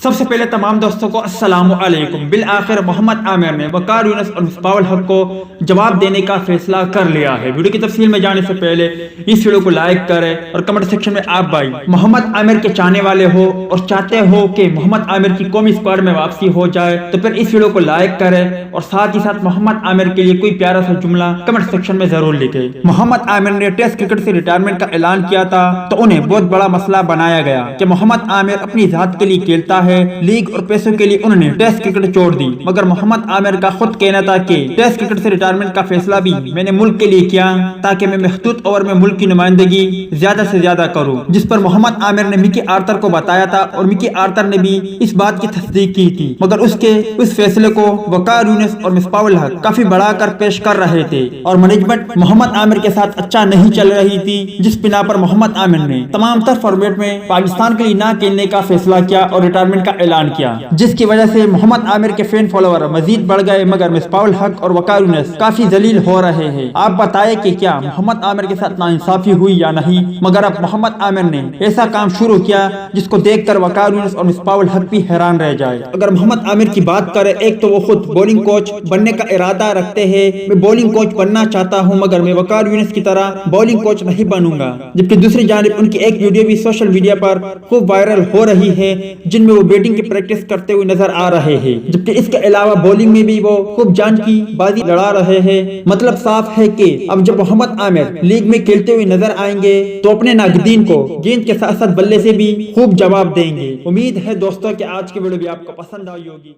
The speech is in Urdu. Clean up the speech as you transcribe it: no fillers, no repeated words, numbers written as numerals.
سب سے پہلے تمام دوستوں کو السلام علیکم۔ بالآخر محمد عامر نے وقار، یونس اور مصباح الحق کو جواب دینے کا فیصلہ کر لیا ہے۔ ویڈیو کی تفصیل میں جانے سے پہلے اس ویڈیو کو لائک کریں اور کمنٹ سیکشن میں آپ بھائی محمد عامر کے چاہنے والے ہو اور چاہتے ہو کہ محمد عامر کی قومی اسکواڈ میں واپسی ہو جائے تو پھر اس ویڈیو کو لائک کریں اور ساتھ ہی ساتھ محمد عامر کے لیے کوئی پیارا سا جملہ کمنٹ سیکشن میں ضرور لکھیں۔ محمد عامر نے ٹیسٹ کرکٹ سے ریٹائرمنٹ کا اعلان کیا تھا تو انہیں بہت بڑا مسئلہ بنایا گیا کہ محمد عامر اپنی ذات کے لیے کھیلتا ہے، لیگ اور پیسوں کے لیے انہوں نے ٹیسٹ کرکٹ چھوڑ دی۔ مگر محمد عامر کا خود کہنا تھا کہ ٹیسٹ کرکٹ سے ریٹائرمنٹ کا فیصلہ بھی میں نے ملک کے لیے کیا تاکہ میں محدود اوور میں ملک کی نمائندگی زیادہ سے زیادہ کروں، جس پر محمد عامر نے مکی آرتر کو بتایا تھا اور مکی آرتر نے بھی اس بات کی تصدیق کی تھی۔ مگر اس فیصلے کو وقار، یونس اور مصباح الحق کافی بڑھا کر پیش کر رہے تھے اور مینجمنٹ محمد عامر کے ساتھ اچھا نہیں چل رہی تھی، جس بنا پر محمد عامر نے تمام تر فارمیٹ میں پاکستان کے لیے نہ کھیلنے کا فیصلہ کیا اور ریٹائرمنٹ کا اعلان کیا، جس کی وجہ سے محمد عامر کے فین فالوور مزید بڑھ گئے مگر مصباح الحق اور وقار یونس کافی ذلیل ہو رہے ہیں۔ آپ بتائیں کہ کیا محمد عامر کے ساتھ ناانصافی ہوئی یا نہیں؟ مگر اب محمد عامر نے ایسا کام شروع کیا جس کو دیکھ کر وقار یونس اور مصباح الحق بھی حیران رہ جائے۔ اگر محمد عامر کی بات کریں، ایک تو وہ خود بولنگ کوچ بننے کا ارادہ رکھتے ہیں، میں بولنگ کوچ بننا چاہتا ہوں مگر میں وقار یونس کی طرح بولنگ کوچ نہیں بنوں گا، جبکہ دوسری جانب ان کی ایک ویڈیو بھی سوشل میڈیا پر خوب وائرل ہو رہی ہے جن میں وہ بیٹنگ کی پریکٹس کرتے ہوئے نظر آ رہے ہیں، جبکہ اس کے علاوہ بولنگ میں بھی وہ خوب جان کی بازی لڑا رہے ہیں۔ مطلب صاف ہے کہ اب جب محمد عامر لیگ میں کھیلتے ہوئے نظر آئیں گے تو اپنے ناقدین کو گیند کے ساتھ ساتھ بلے سے بھی خوب جواب دیں گے۔ امید ہے دوستوں کہ آج کی ویڈیو بھی آپ کو پسند آئی ہوگی۔